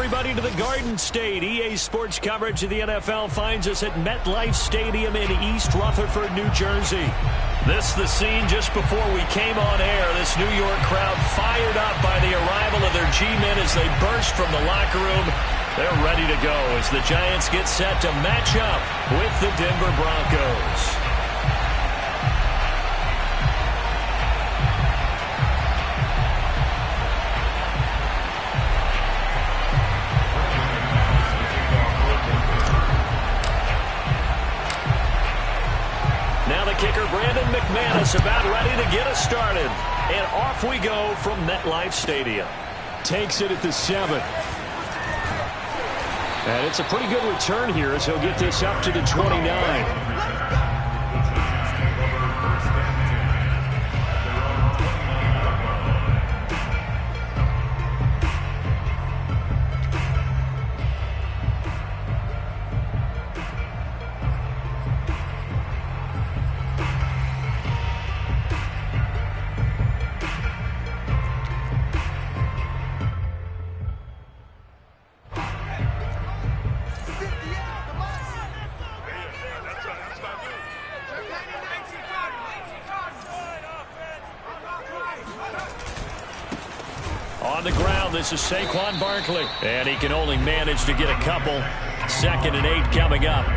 everybody to the Garden State. EA Sports coverage of the NFL finds us at MetLife Stadium in East Rutherford, New Jersey. This is the scene just before we came on air. This New York crowd fired up by the arrival of their G-men as they burst from the locker room. They're ready to go as the Giants get set to match up with the Denver Broncos. Kicker Brandon McManus about ready to get us started. And off we go from MetLife Stadium. Takes it at the 7. And it's a pretty good return here as he'll get this up to the 29. On the ground, this is Saquon Barkley. And he can only manage to get a couple. 2nd and 8 coming up.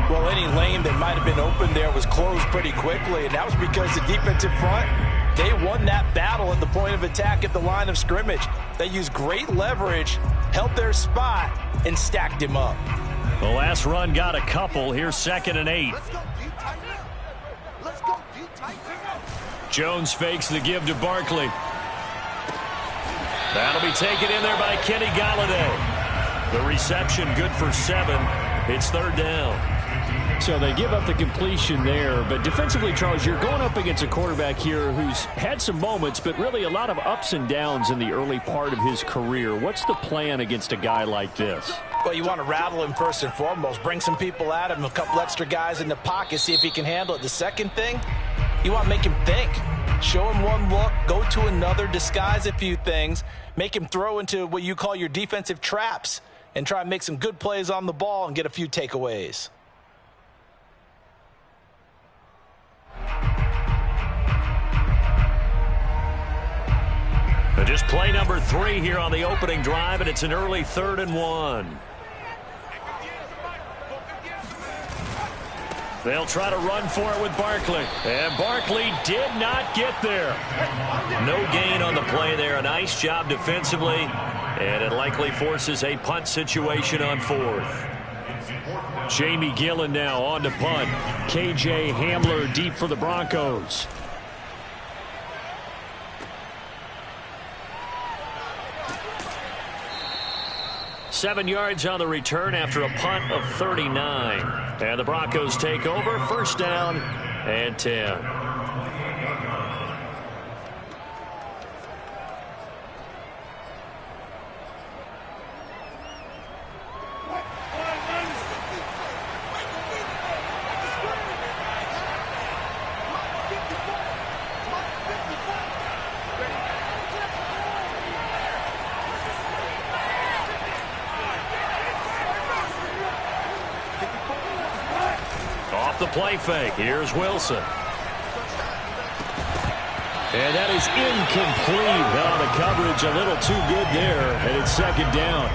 Well, any lane that might have been open there was closed pretty quickly, and that was because the defensive front, they won that battle at the point of attack at the line of scrimmage. They used great leverage, held their spot, and stacked him up. The last run got a couple. Here's 2nd and 8. Jones fakes the give to Barkley. That'll be taken in there by Kenny Golladay. The reception good for 7. It's 3rd down. So they give up the completion there. But defensively, Charles, you're going up against a quarterback here who's had some moments, but really a lot of ups and downs in the early part of his career. What's the plan against a guy like this? Well, you want to rattle him first and foremost. Bring some people at him, a couple extra guys in the pocket, see if he can handle it. The second thing, you want to make him think. Show him one look, go to another, disguise a few things, make him throw into what you call your defensive traps, and try and make some good plays on the ball and get a few takeaways. Just play number 3 here on the opening drive, and it's an early 3rd and 1. They'll try to run for it with Barkley. And Barkley did not get there. No gain on the play there. A nice job defensively. And it likely forces a punt situation on 4th. Jamie Gillen now on to punt. KJ Hamler deep for the Broncos. Seven yards on the return after a punt of 39. And the Broncos take over. 1st down and 10. The play fake. Here's Wilson. And that is incomplete. Now the coverage a little too good there. And it's 2nd down.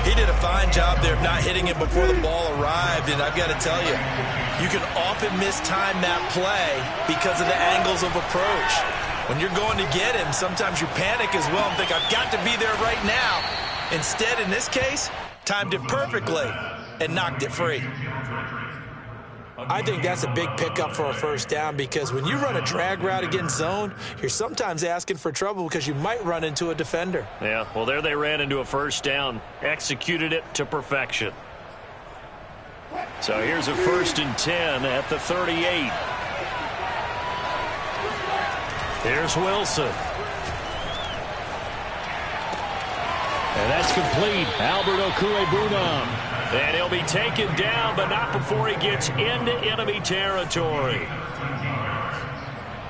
He did a fine job there of not hitting it before the ball arrived. And I've got to tell you, you can often mistime that play because of the angles of approach. When you're going to get him, sometimes you panic as well and think, I've got to be there right now. Instead, in this case, timed it perfectly and knocked it free. I think that's a big pickup for a 1st down because when you run a drag route against zone, you're sometimes asking for trouble because you might run into a defender. Yeah, well, there they ran into a 1st down. Executed it to perfection. So here's a 1st and 10 at the 38. Here's Wilson. And that's complete. Albert Okwuegbunam. And he'll be taken down, but not before he gets into enemy territory.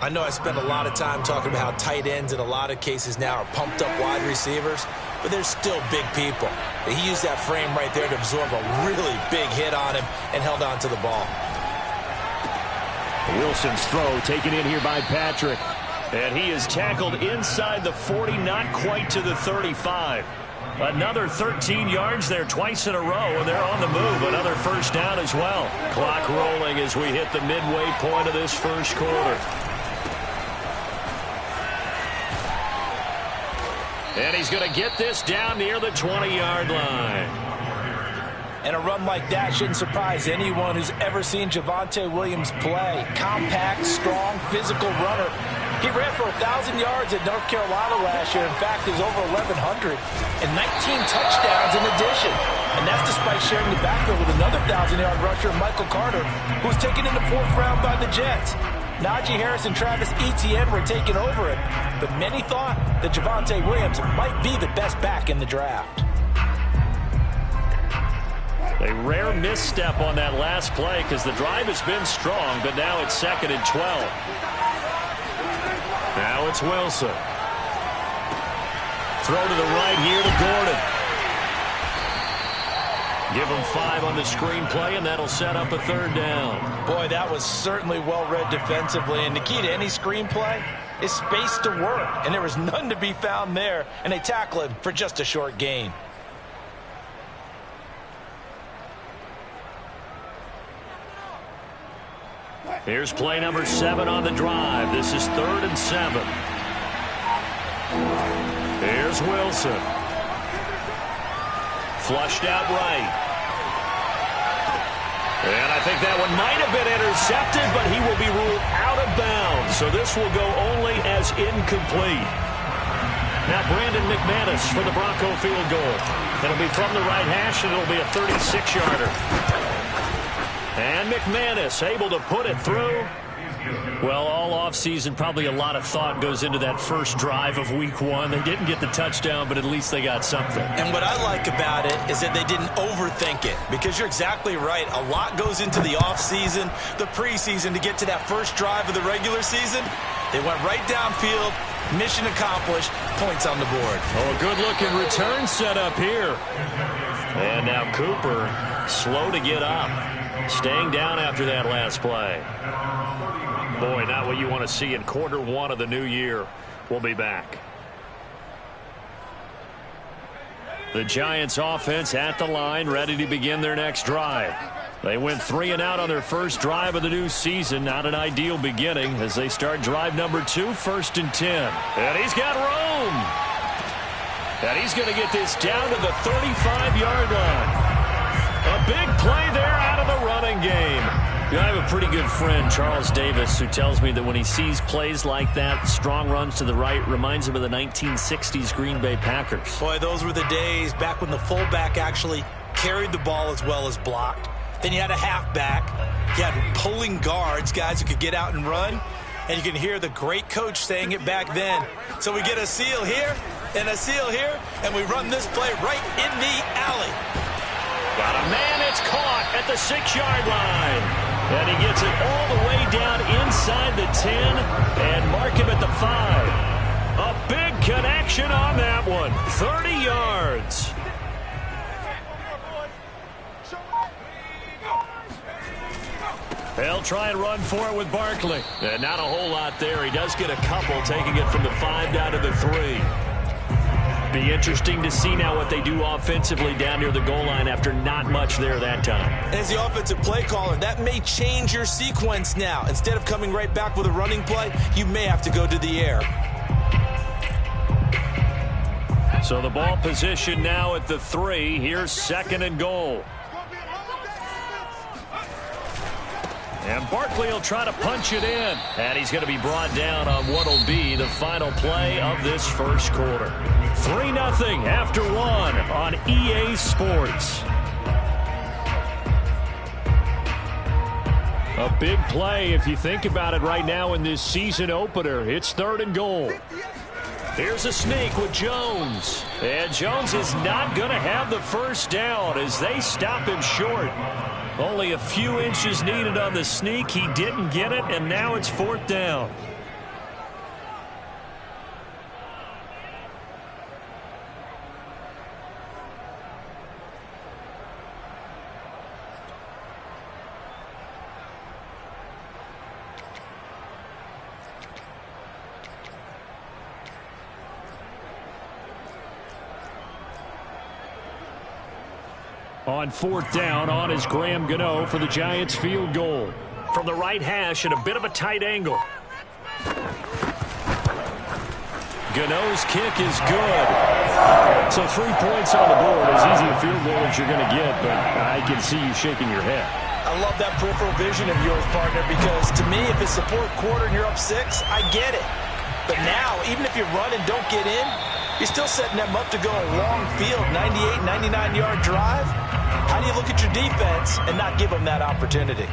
I know I spend a lot of time talking about how tight ends in a lot of cases now are pumped up wide receivers, but they're still big people. He used that frame right there to absorb a really big hit on him and held on to the ball. Wilson's throw taken in here by Patrick. And he is tackled inside the 40, not quite to the 35. Another 13 yards there twice in a row, and they're on the move. Another first down as well. Clock rolling as we hit the midway point of this first quarter. And he's going to get this down near the 20-yard line. And a run like that shouldn't surprise anyone who's ever seen Javonte Williams play. Compact, strong, physical runner. He ran for 1,000 yards at North Carolina last year. In fact, there's over 1,100 and 19 touchdowns in addition. And that's despite sharing the backfield with another 1,000-yard rusher, Michael Carter, who was taken in the 4th round by the Jets. Najee Harris and Travis Etienne were taking over him, but many thought that Javonte Williams might be the best back in the draft. A rare misstep on that last play because the drive has been strong, but now it's 2nd and 12. Now it's Wilson. Throw to the right here to Gordon. Give him 5 on the screenplay, and that'll set up a 3rd down. Boy, that was certainly well-read defensively, and the key to any screenplay is space to work, and there was none to be found there, and they tackle him for just a short gain. Here's play number 7 on the drive. This is 3rd and 7. Here's Wilson. Flushed out right. And I think that one might have been intercepted, but he will be ruled out of bounds. So this will go only as incomplete. Now Brandon McManus for the Bronco field goal. It'll be from the right hash, and it'll be a 36-yarder. And McManus able to put it through. Well, all offseason, probably a lot of thought goes into that first drive of week 1. They didn't get the touchdown, but at least they got something. And what I like about it is that they didn't overthink it, because you're exactly right. A lot goes into the offseason, the preseason, to get to that first drive of the regular season. They went right downfield, mission accomplished, points on the board. Oh, a good-looking return set up here. And now Cooper, slow to get up. Staying down after that last play. Boy, not what you want to see in quarter 1 of the new year. We'll be back. The Giants offense at the line, ready to begin their next drive. They went 3 and out on their first drive of the new season. Not an ideal beginning as they start drive number 2, 1st and 10. And he's got room. And he's going to get this down to the 35-yard line. A big play there out of the running game. You know, I have a pretty good friend, Charles Davis, who tells me that when he sees plays like that, strong runs to the right, reminds him of the 1960s Green Bay Packers. Boy, those were the days back when the fullback actually carried the ball as well as blocked. Then you had a halfback. You had pulling guards, guys who could get out and run. And you can hear the great coach saying it back then. So we get a seal here and a seal here, and we run this play right in the alley. Got a man, it's caught at the 6-yard line. And he gets it all the way down inside the 10 and mark him at the 5. A big connection on that one. 30 yards. They'll try and run for it with Barkley. And not a whole lot there. He does get a couple, taking it from the 5 down to the 3. Be interesting to see now what they do offensively down near the goal line after not much there that time. As the offensive play caller, that may change your sequence now. Instead of coming right back with a running play, you may have to go to the air. So the ball position now at the 3. Here's 2nd and goal. And Barkley will try to punch it in. And he's going to be brought down on what will be the final play of this first quarter. 3-0 after 1 on EA Sports. A big play if you think about it right now in this season opener. It's 3rd and goal. Here's a sneak with Jones. And Jones is not going to have the first down as they stop him short. Only a few inches needed on the sneak. He didn't get it, and now it's 4th down. On fourth down, on is Graham Gano for the Giants field goal. From the right hash at a bit of a tight angle. Gano's kick is good. So 3 points on the board, as easy a field goal as you're going to get, but I can see you shaking your head. I love that peripheral vision of yours, partner, because to me, if it's the fourth quarter and you're up 6, I get it. But now, even if you run and don't get in, you're still setting them up to go a long field, 98, 99-yard drive. How do you look at your defense and not give them that opportunity?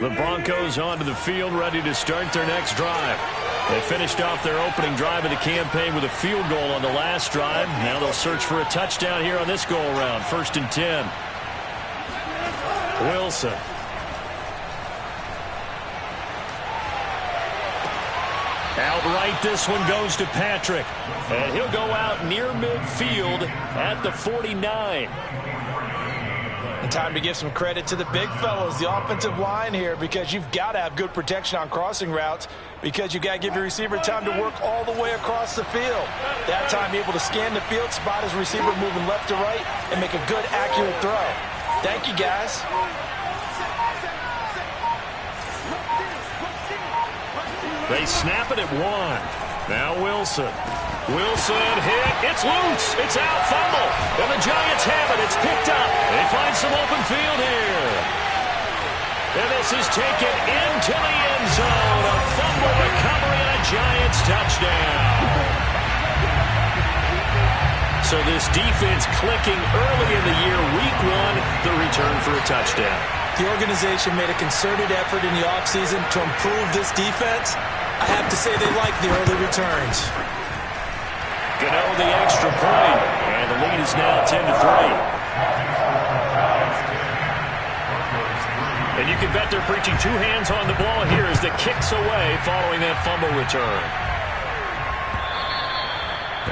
The Broncos onto the field, ready to start their next drive. They finished off their opening drive of the campaign with a field goal on the last drive. Now they'll search for a touchdown here on this go-around. 1st and 10. Wilson. Outright, this one goes to Patrick. And he'll go out near midfield at the 49. And time to give some credit to the big fellas, the offensive line here, because you've got to have good protection on crossing routes, because you've got to give your receiver time to work all the way across the field. That time, able to scan the field, spot his receiver moving left to right, and make a good, accurate throw. Thank you, guys. They snap it at 1. Now Wilson. Wilson hit. It's loose. It's out. Fumble. And the Giants have it. It's picked up. They find some open field here. And this is taken into the end zone. A fumble recovery and a Giants touchdown. So this defense clicking early in the year. Week 1, the return for a touchdown. The organization made a concerted effort in the offseason to improve this defense. I have to say they like the early returns. Gano the extra point, and the lead is now 10-3. And you can bet they're preaching 2 hands on the ball here as the kick's away following that fumble return.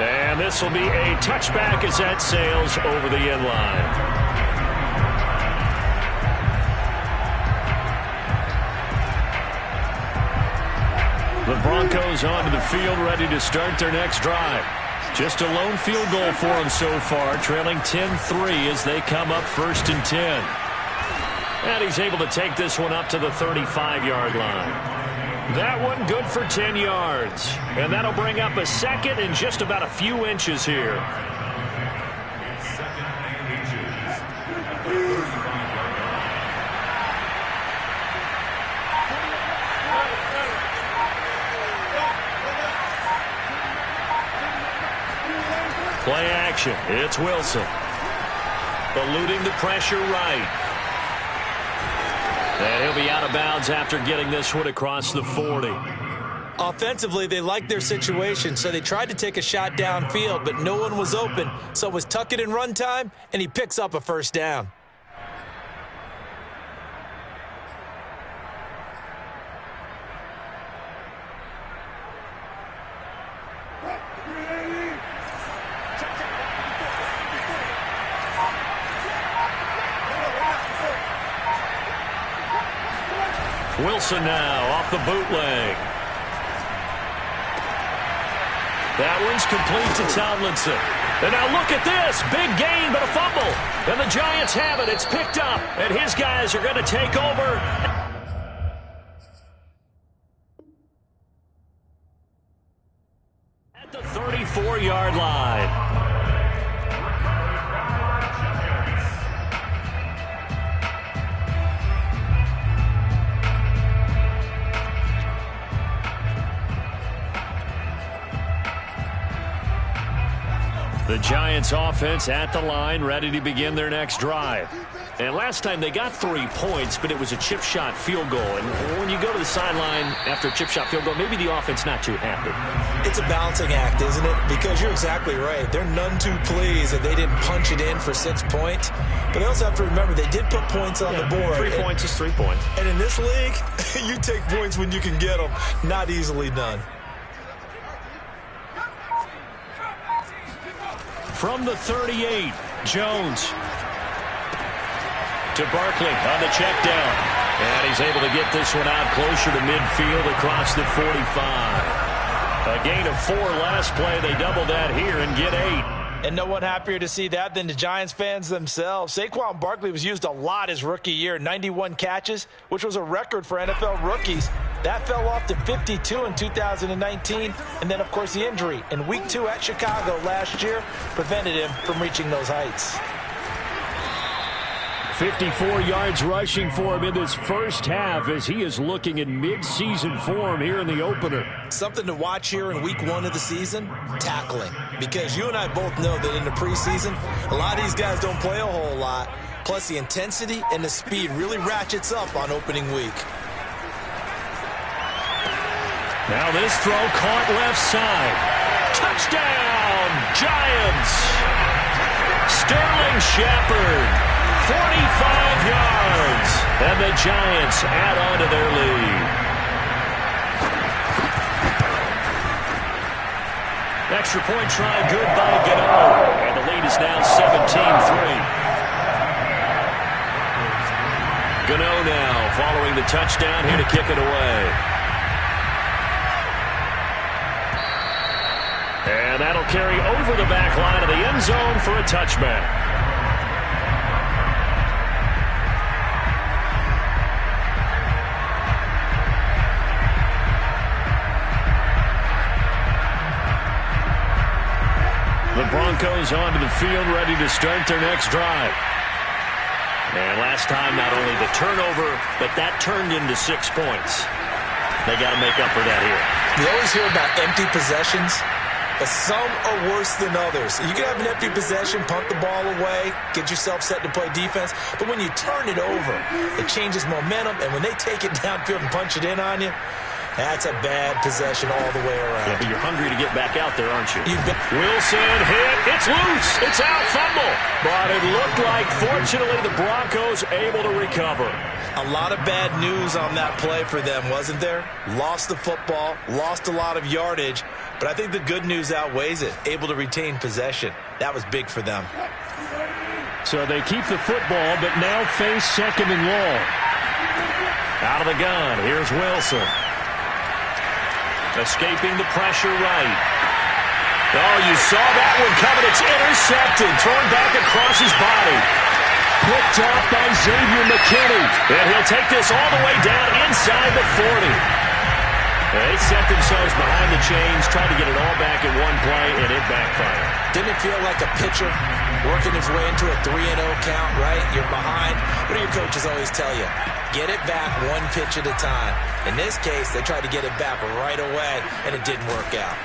And this will be a touchback as that sails over the end line. The Broncos onto the field, ready to start their next drive. Just a lone field goal for them so far, trailing 10-3 as they come up 1st and 10. And he's able to take this one up to the 35-yard line. That one good for 10 yards. And that'll bring up a 2nd and just about a few inches here. Play action. It's Wilson. Eluding the pressure right. And he'll be out of bounds after getting this one across the 40. Offensively, they liked their situation, so they tried to take a shot downfield, but no one was open. So it was tuck it in run time, and he picks up a 1st down. Wilson now off the bootleg. That one's complete to Tomlinson. And now look at this. Big gain, but a fumble. And the Giants have it. It's picked up. And his guys are going to take over. At the 34-yard line. The Giants offense at the line, ready to begin their next drive. And last time they got 3 points, but it was a chip shot field goal. And when you go to the sideline after a chip shot field goal, maybe the offense not too happy. It's a balancing act, isn't it? Because you're exactly right. They're none too pleased that they didn't punch it in for 6 points. But they also have to remember they did put points on the board. 3 points is 3 points. And in this league, you take points when you can get them. Not easily done. From the 38, Jones to Barkley on the check down. And he's able to get this one out closer to midfield across the 45. A gain of 4 last play. They double that here and get 8. And no one happier to see that than the Giants fans themselves. Saquon Barkley was used a lot his rookie year, 91 catches, which was a record for NFL rookies. That fell off to 52 in 2019. And then, of course, the injury in Week 2 at Chicago last year prevented him from reaching those heights. 54 yards rushing for him in this first half as he is looking in mid-season form here in the opener. Something to watch here in Week 1 of the season, tackling. Because you and I both know that in the preseason, a lot of these guys don't play a whole lot. Plus, the intensity and the speed really ratchets up on opening week. Now this throw caught left side. Touchdown, Giants! Sterling Shepard. 45 yards, and the Giants add on to their lead. Extra point try good by Gano, and the lead is now 17-3. Gano now following the touchdown here to kick it away. And that'll carry over the back line of the end zone for a touchback. The Broncos onto the field, ready to start their next drive. And last time, not only the turnover, but that turned into 6 points. They got to make up for that here. You always hear about empty possessions, but some are worse than others. You can have an empty possession, punt the ball away, get yourself set to play defense, but when you turn it over, it changes momentum, and when they take it downfield and punch it in on you, that's a bad possession all the way around. Yeah, but you're hungry to get back out there, aren't you? Wilson hit. It's loose. It's out. Fumble. But it looked like, fortunately, the Broncos able to recover. A lot of bad news on that play for them, wasn't there? Lost the football, lost a lot of yardage, but I think the good news outweighs it. Able to retain possession. That was big for them. So they keep the football, but now face second and long. Out of the gun. Here's Wilson. Escaping the pressure right. Oh, you saw that one coming. It's intercepted. Thrown back across his body. Picked off by Xavier McKinney. And he'll take this all the way down inside the 40. They set themselves behind the chains, tried to get it all back in one play, and it backfired. Didn't it feel like a pitcher working his way into a 3-0 count, right? You're behind. What do your coaches always tell you? Get it back one pitch at a time. In this case, they tried to get it back right away, and it didn't work out.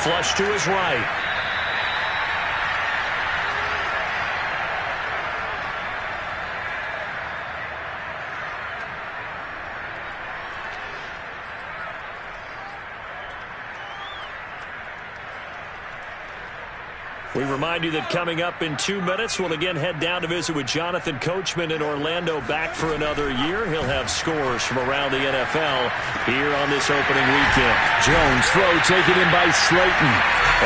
Flush to his right. We remind you that coming up in 2 minutes, we'll again head down to visit with Jonathan Coachman in Orlando, back for another year. He'll have scores from around the NFL here on this opening weekend. Jones throw taken in by Slayton.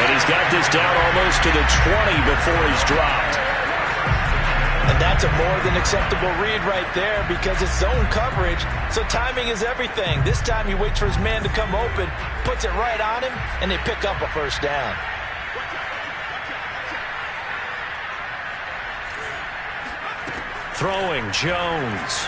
And he's got this down almost to the 20 before he's dropped. And that's a more than acceptable read right there because it's zone coverage, so timing is everything. This time he waits for his man to come open, puts it right on him, and they pick up a first down. Throwing Jones.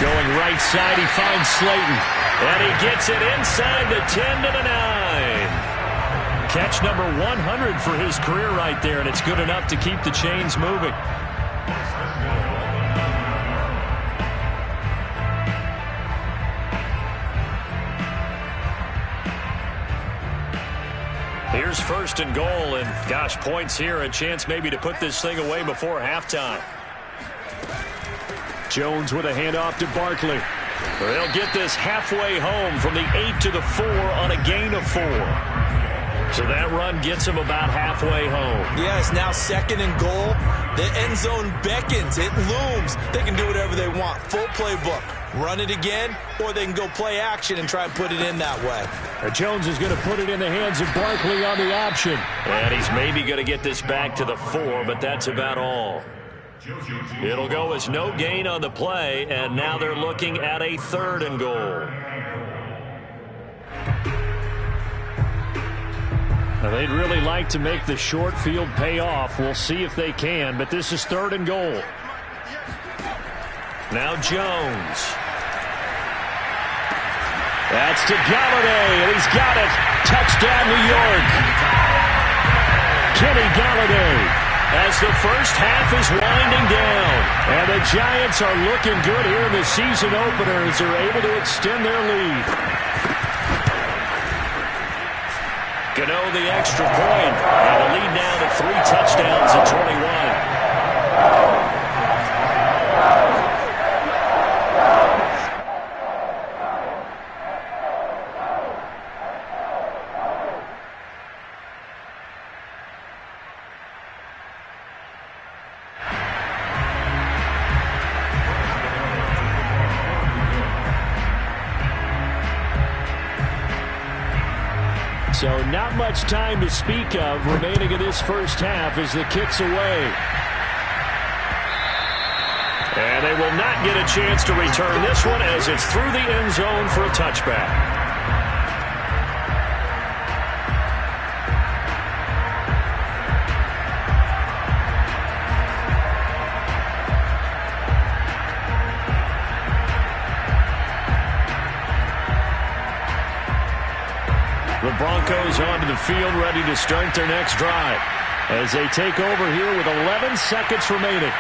Going right side, he finds Slayton. And he gets it inside the 10 to the 9. Catch number 100 for his career right there, and it's good enough to keep the chains moving. Here's first and goal, and gosh, points here, a chance maybe to put this thing away before halftime. Jones with a handoff to Barkley. They'll get this halfway home from the 8 to the 4 on a gain of 4. So that run gets them about halfway home. Yes, now second and goal. The end zone beckons. It looms. They can do whatever they want. Full playbook. run it again, or they can go play action and try and put it in that way. Jones is going to put it in the hands of Barkley on the option. And he's maybe going to get this back to the 4, but that's about all. It'll go as no gain on the play, and now they're looking at a 3rd and goal. Now, they'd really like to make the short field pay off. We'll see if they can, but this is 3rd and goal. Now Jones. That's to Galladay, and he's got it. Touchdown, New York. Kenny Galladay. As the first half is winding down. And the Giants are looking good here in the season opener as they're able to extend their lead. Gano the extra point. And the lead now to 3 touchdowns at 21. So not much time to speak of remaining in this first half as the kick's away. And they will not get a chance to return this one as it's through the end zone for a touchback. The Broncos onto the field, ready to start their next drive as they take over here with 11 seconds remaining.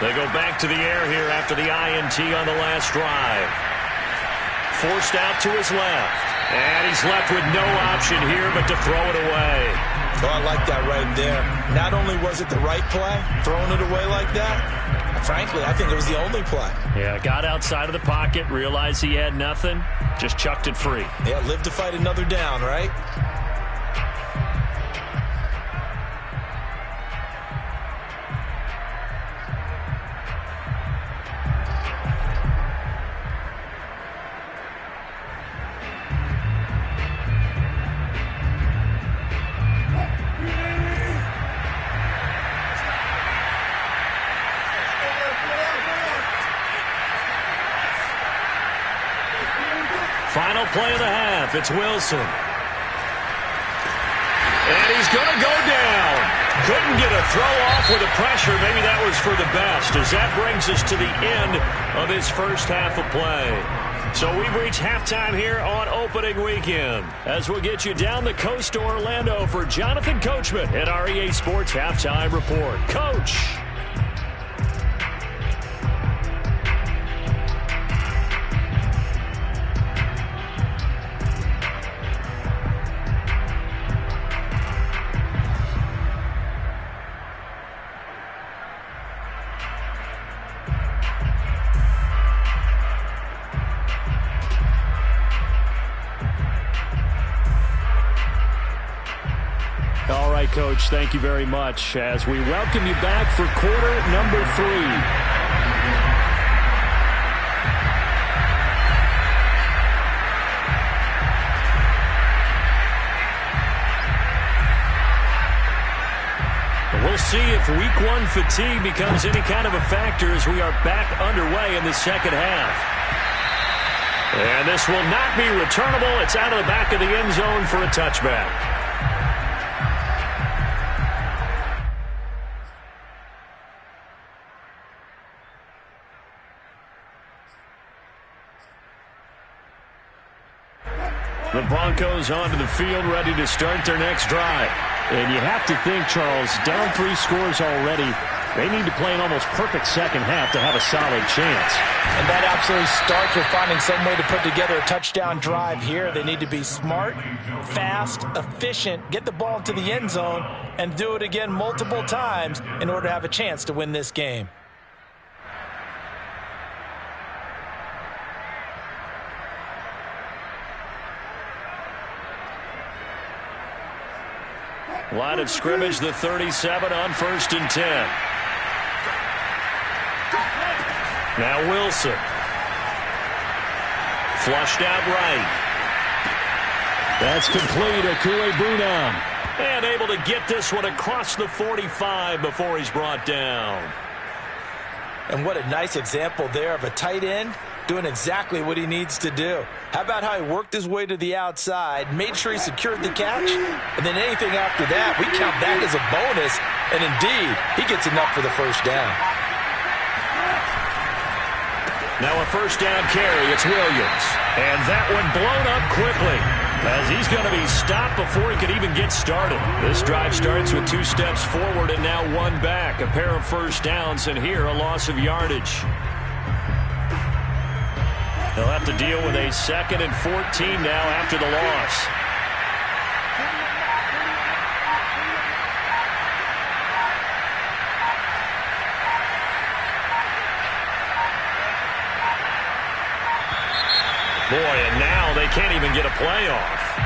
They go back to the air here after the INT on the last drive. Forced out to his left. And he's left with no option here but to throw it away. Oh, I like that right there. Not only was it the right play, throwing it away like that, frankly, I think it was the only play. Yeah, got outside of the pocket, realized he had nothing, just chucked it free. Yeah, live to fight another down, right? Final play of the half. It's Wilson. And he's going to go down. Couldn't get a throw off with the pressure. Maybe that was for the best, as that brings us to the end of this first half of play. So we've reached halftime here on opening weekend, as we'll get you down the coast to Orlando for Jonathan Coachman at our EA Sports Halftime Report. Coach. All right, Coach, thank you very much as we welcome you back for quarter number 3. We'll see if week 1 fatigue becomes any kind of a factor as we are back underway in the second half. And this will not be returnable. It's out of the back of the end zone for a touchback. The Broncos onto the field, ready to start their next drive. And you have to think, Charles, down 3 scores already. They need to play an almost perfect second half to have a solid chance. And that absolutely starts with finding some way to put together a touchdown drive here. They need to be smart, fast, efficient, get the ball into the end zone, and do it again multiple times in order to have a chance to win this game. Line of scrimmage, the 37 on 1st and 10. Now Wilson. Flushed out right. That's complete. Akue-Bunam. And able to get this one across the 45 before he's brought down. And what a nice example there of a tight end doing exactly what he needs to do. How about how he worked his way to the outside, made sure he secured the catch, and then anything after that, we count that as a bonus, and indeed, he gets enough for the first down. Now a first down carry, it's Williams. And that one blown up quickly, as he's going to be stopped before he could even get started. This drive starts with 2 steps forward and now 1 back. A pair of first downs, and here a loss of yardage. They'll have to deal with a 2nd and 14 now after the loss. Boy, and now they can't even get a play off.